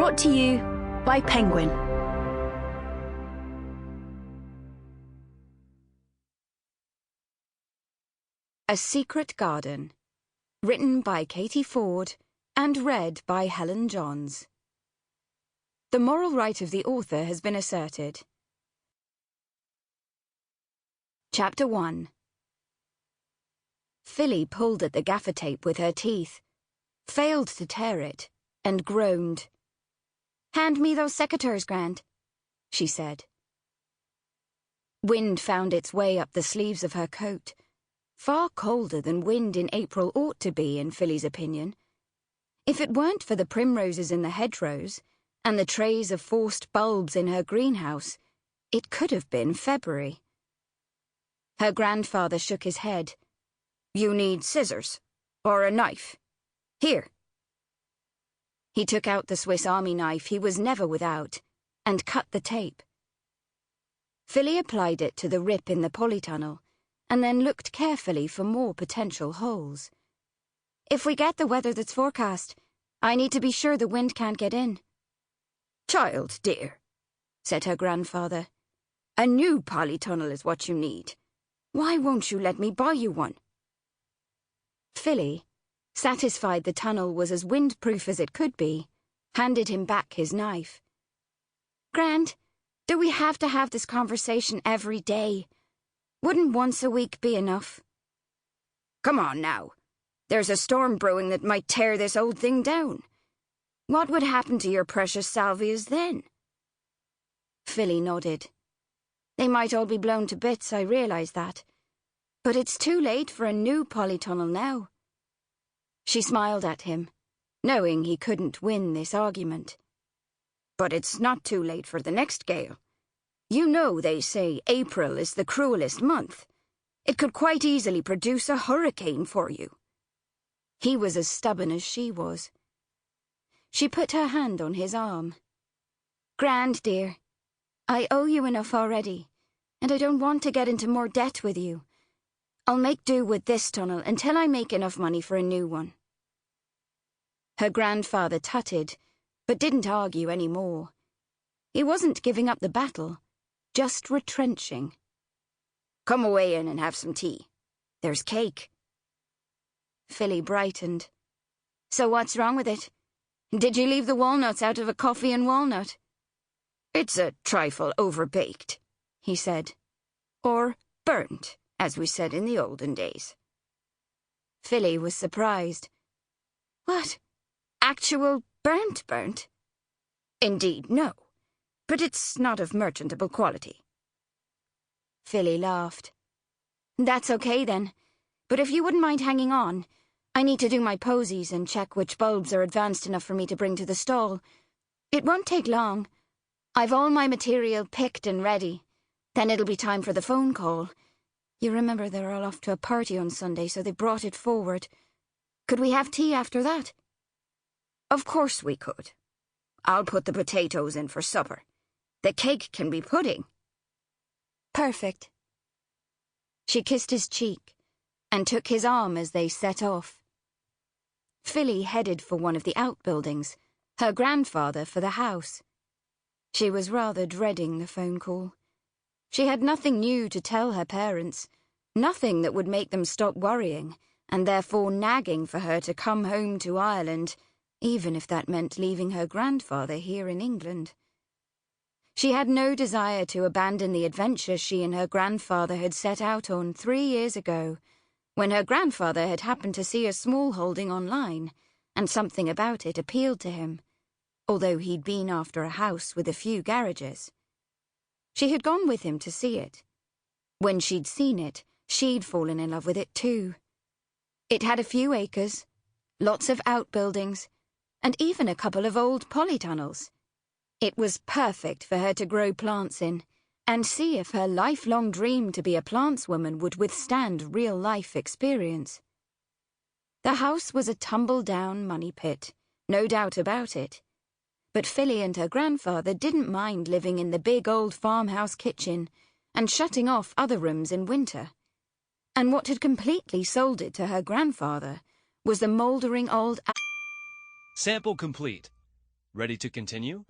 Brought to you by Penguin. A Secret Garden. Written by Katie Fforde and read by Helen Johns. The moral right of the author has been asserted. Chapter 1. Philly pulled at the gaffer tape with her teeth, failed to tear it, and groaned. "Hand me those secateurs, Grant," she said. Wind found its way up the sleeves of her coat, far colder than wind in April ought to be, in Philly's opinion. If it weren't for the primroses in the hedgerows and the trays of forced bulbs in her greenhouse, it could have been February. Her grandfather shook his head. "You need scissors, or a knife. Here." He took out the Swiss Army knife he was never without, and cut the tape. Philly applied it to the rip in the polytunnel, and then looked carefully for more potential holes. "If we get the weather that's forecast, I need to be sure the wind can't get in." "Child, dear," said her grandfather, "a new polytunnel is what you need. Why won't you let me buy you one?" Philly, satisfied the tunnel was as windproof as it could be, handed him back his knife. "Grant, do we have to have this conversation every day? Wouldn't once a week be enough?" "Come on now. There's a storm brewing that might tear this old thing down. What would happen to your precious salvias then?" Philly nodded. "They might all be blown to bits, I realise that. But it's too late for a new polytunnel now." She smiled at him, knowing he couldn't win this argument. "But it's not too late for the next gale. You know they say April is the cruelest month. It could quite easily produce a hurricane for you." He was as stubborn as she was. She put her hand on his arm. "Grand, dear, I owe you enough already, and I don't want to get into more debt with you. I'll make do with this tunnel until I make enough money for a new one." Her grandfather tutted, but didn't argue any more. He wasn't giving up the battle, just retrenching. "Come away in and have some tea. There's cake." Philly brightened. "So what's wrong with it? Did you leave the walnuts out of a coffee and walnut?" "It's a trifle overbaked," he said. "Or burnt, as we said in the olden days." Philly was surprised. "What? Actual burnt? "Indeed, no. But it's not of merchantable quality." Philly laughed. "That's okay then. But if you wouldn't mind hanging on, I need to do my posies and check which bulbs are advanced enough for me to bring to the stall. It won't take long. I've all my material picked and ready. Then it'll be time for the phone call. You remember they're all off to a party on Sunday, so they brought it forward. Could we have tea after that?" "Of course we could. I'll put the potatoes in for supper. The cake can be pudding." "Perfect." She kissed his cheek and took his arm as they set off. Philly headed for one of the outbuildings, her grandfather for the house. She was rather dreading the phone call. She had nothing new to tell her parents, nothing that would make them stop worrying, and therefore nagging for her to come home to Ireland, even if that meant leaving her grandfather here in England. She had no desire to abandon the adventure she and her grandfather had set out on 3 years ago, when her grandfather had happened to see a small holding online, and something about it appealed to him, although he'd been after a house with a few garages. She had gone with him to see it. When she'd seen it, she'd fallen in love with it too. It had a few acres, lots of outbuildings, and even a couple of old polytunnels. It was perfect for her to grow plants in, and see if her lifelong dream to be a plantswoman would withstand real-life experience. The house was a tumble-down money pit, no doubt about it. But Philly and her grandfather didn't mind living in the big old farmhouse kitchen and shutting off other rooms in winter. And what had completely sold it to her grandfather was the mouldering old... Sample complete. Ready to continue?